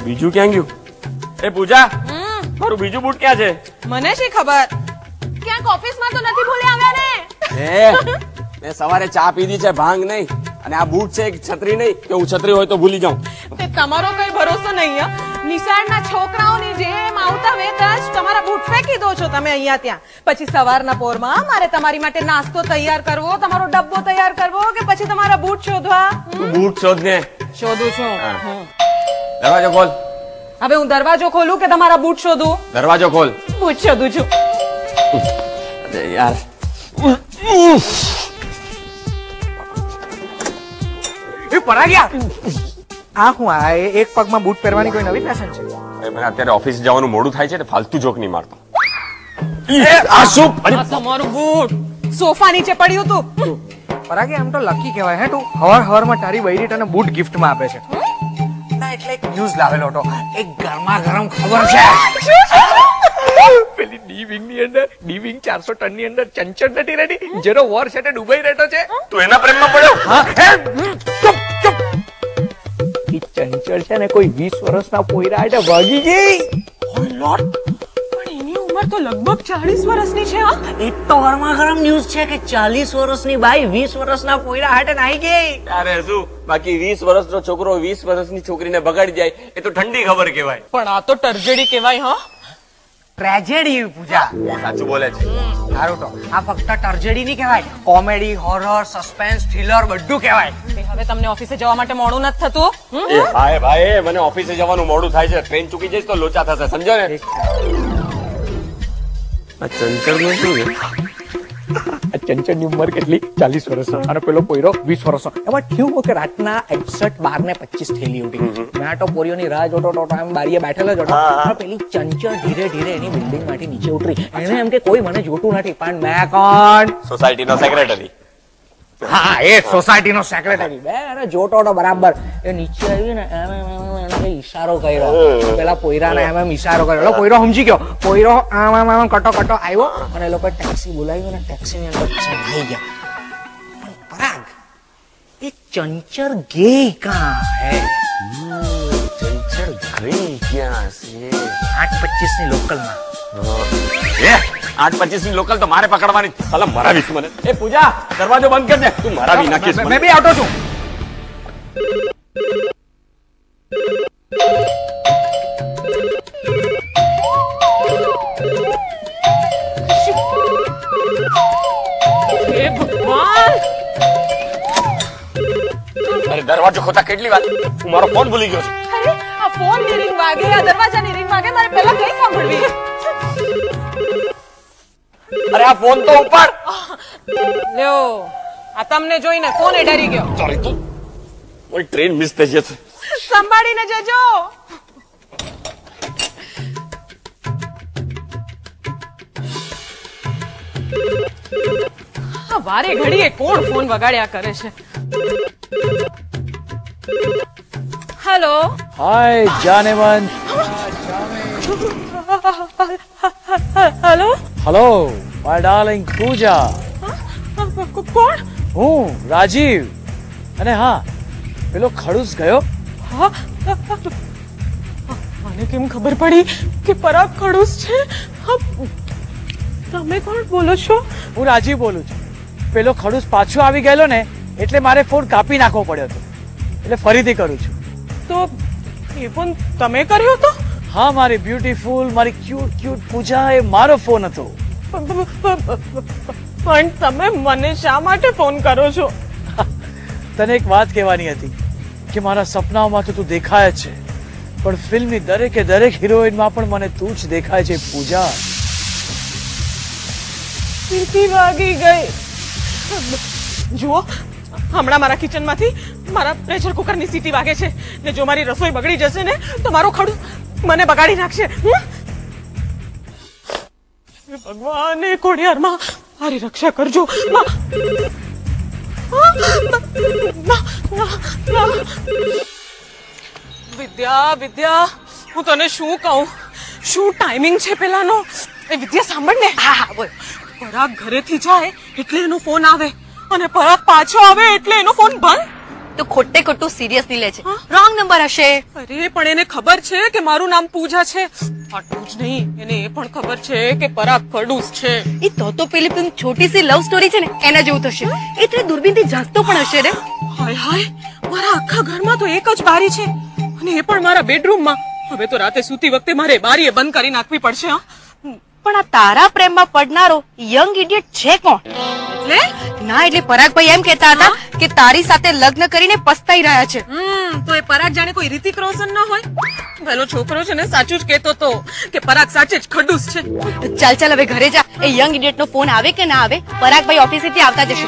બીજું ક્યાં ગયું? એ પૂજા, મારું બીજું બૂટ ક્યાં છે? મને શી ખબર, ક્યાંક ઓફિસમાં તો નથી ભૂલી આવ્યા ને? મેં સવારે ચા પીધી છે, ભાંગ નહીં. અને આ બૂટ છે, છત્રી નહીં કે હું છત્રી હોય તો ભૂલી જાઉં. તે તમારો કઈ ભરોસો નહીં. નિશાળના છોકરાઓની જેમ આવતા વેતા જ તમારા બૂટ ફેંકી દો છો તમે અહીંયા ત્યાં. પછી સવારના પોરમાં મારે તમારી માટે નાસ્તો તૈયાર કરવો, તમારો ડબ્બો તૈયાર કરવો કે પછી તમારા બૂટ શોધવા? બૂટ શોધને. શોધું છું. દરવાજો ખોલ. હવે હું દરવાજો ખોલું કે તમારા બૂટ શોધું? દરવાજો ખોલ. બૂટ શોધું છું. અરે યાર, પરાગ્યા આ હું આ એક પગમાં બૂટ પહેરવાની કોઈ નવી ફેશન છે? મને અત્યારે ઓફિસ જવાનું મોડું થાય છે, ફાલતુ જોક નહીં મારતો. આ શું? તમારું બૂટ સોફા નીચે પડ્યું હતું. પરાગ્યા આમ તો લકી કહેવાય હે તું. હવારમાં તારી બૈરી તને બૂટ ગિફ્ટમાં આપે છે. ના એટલે એક ન્યૂઝ લાવેલો હતો, એક ગરમા ગરમ ખબર છે. પેલી ડી વિંગ ની અંદર ડી વિંગ 400 ટન ની અંદર ચંચળ નથી રેડી, જેનો વોર છે તે દુબઈ રહેતો છે. તું એના પ્રેમમાં પડ્યો? હા ચંચળ છે ને કોઈ 20 વર્ષના પોયરા એટલે ભાગી ગઈ. પણ એની ઉંમર તો લગભગ 40 વર્ષની છે. એ તો ગરમા ગરમ ન્યૂઝ છે કે 40 વર્ષની બાઈ 20 વર્ષના પોયરા હાટે નાઈ ગઈ. અરે શું, બાકી 20 વર્ષનો છોકરો 20 વર્ષની છોકરીને બગાડી જાય એ તો ઠંડી ખબર કહેવાય. પણ આ તો ટર્જેડી કહેવાય. હા, ટ્રેજેડી પૂજા. સાચું બોલે છે. સારું તો આ ફક્ત ટ્રેજેડી નહીં કહેવાય, કોમેડી, હોરર, સસ્પેન્સ, થ્રિલર બધું કહેવાય. હવે તમને ઓફિસે જવા માટે મોડું નથી થતું? ભાઈ મને ઓફિસે જવાનું મોડું થાય છે, ટ્રેન ચૂકી જઈશ તો લોચા થશે, સમજો ને? આ ચંચળ નું શું છે? ચંચળ ની ઉંમર કેટલી? 40 વર્ષનો અને પેલો પોયરો 20 વર્ષનો. એમાં કેવું કે રાતના 61:12:25 થયેલી ઉઠી. મેં તો પોરીઓની રાહ જોતો એમ બારીએ બેઠેલો જ હતો. પેલી ચંચળ ધીરે ધીરે એની બિલ્ડિંગ માંથી નીચે ઉતરી. એને એમ કે કોઈ મને જોતું નથી, પણ મેં કોણ? સોસાયટી નો સેક્રેટરી. હા, એ સોસાયટી નો સેક્રેટરી. બે એને જોતો હતો બરાબર. એ નીચે આવી ને એને ઈશારો કર્યો. પેલા પોયરાને એમ ઈશારો કર્યો. પોયરો સમજી ગયો. પોયરો આમ કટો આવ્યો અને લોકો ટેક્સી બોલાવી ને ટેક્સી ની અંદર ચઢાઈ ગયા. પરાગ, એ ચંચળ ગઈ કાં હે? ચંચળ ગઈ ક્યાં છે? 8:25 ની લોકલ માં. 8:25 ની લોકલ તો મારે પકડવાની. સાલા મરાવીશ મને. એ પૂજા, દરવાજો બંધ કર દે. તું મરાવી નાખીશ. મેં બી આવતો છું. હે ભગવાન! અરે દરવાજો ખોતા કેટલી વાર? હું મારો ફોન ભૂલી ગયો છું. અરે આ ફોન ની રિંગ વાગે, આ દરવાજાની રિંગ વાગે, મારે પહેલા કઈ સાંભળવી? અરે આ ફોન તો ઉપાડ. લ્યો, આ તમને જોઈને ફોન ડરી ગયો. સોરી, તું મારી ટ્રેન મિસ થઈ જશે. સંભાળીને જજો. વારે ઘડીએ કોણ ફોન વગાડ્યા કરે છે? હેલો. હાય જાનેમન. Hello. Hello my darling Pooja. કોણ? હું રાજીવ. અને હા, પેલો ખડૂસ ગયો? મને કેમ ખબર પડી કે પરાગ ખડૂસ છે? તમે કોણ બોલો છો? હું રાજીવ બોલું છું. પેલો ખડૂસ પાછો આવી ગયેલો ને એટલે મારે ફોન કાપી નાખવો પડ્યો હતો, એટલે ફરીથી કરું છું. તો એ ફોન તમે કર્યો હતો? હા, મારી બ્યુટીફુલ, મારી ક્યુટ પૂજા, એ મારો ફોન હતો. પણ તમે મને શા માટે ફોન કરો છો? તને એક વાત કહેવાની હતી કે મારા સપનાઓમાં તો તું દેખાય જ છે, પણ ફિલ્મની દરેક હિરોઈનમાં પણ મને તું જ દેખાય છે પૂજા. સીટી વાગી ગઈ. જુઓ, હમણાં મારા કિચનમાંથી મારા પ્રેશર કુકરની સીટી વાગે છે ને જો મારી રસોઈ બગડી જશે ને તો મારો ખડૂસ મને બગાડી નાખશે. ભગવાન, એ કોડિયારમાં મારી રક્ષા કરજો. વિદ્યા, હું તને શું કહું? શું ટાઈમિંગ છે પેલાનો? એ વિદ્યા સાંભળ ને. હા, બોલ. પરાગ ઘરેથી જાય એટલે એનો ફોન આવે અને પરાગ પાછો આવે એટલે એનો ફોન બંધ. તો ખોટે ખોટું સિરિયસલી લે છે. રોંગ નંબર હશે. અરે પણ એને ખબર છે કે મારું નામ પૂજા છે. આટલું જ નહીં, એને એ પણ ખબર છે કે પરાગ ખડૂસ છે. એ તો પેલી ફિલ્મ છોટી સી લવ સ્ટોરી છે ને એના જેવું થશે. એટલે દૂરબીનથી ઝાંકતો પણ હશે રે. હાય હાય, મારા આખા ઘરમાં તો એક જ બારી છે અને એ પણ મારા બેડરૂમમાં. હવે તો રાતે સૂતી વખતે મારે બારીએ બંધ કરી નાખવી પડશે. હા, પણ આ તારા પ્રેમમાં પડનારો યંગ ઇડિયટ છે કોણ? એટલે ના એટલે પરાગભાઈ એમ કહેતા હતા કે તારી સાથે લગ્ન કરીને પસ્તાઈ રહ્યા છે. તો એ પરાગ જાણે કોઈ રિતિક રોશન ન હોય. પેલો છોકરો છે ને સાચું જ કહેતો તો કે પરાગ સાચે જ ખડૂસ છે. ચાલ ચાલ હવે ઘરે જા. એ યંગ ઇડિયટ નો ફોન આવે કે ના આવે, પરાગભાઈ ઓફિસેથી આવતા જશે.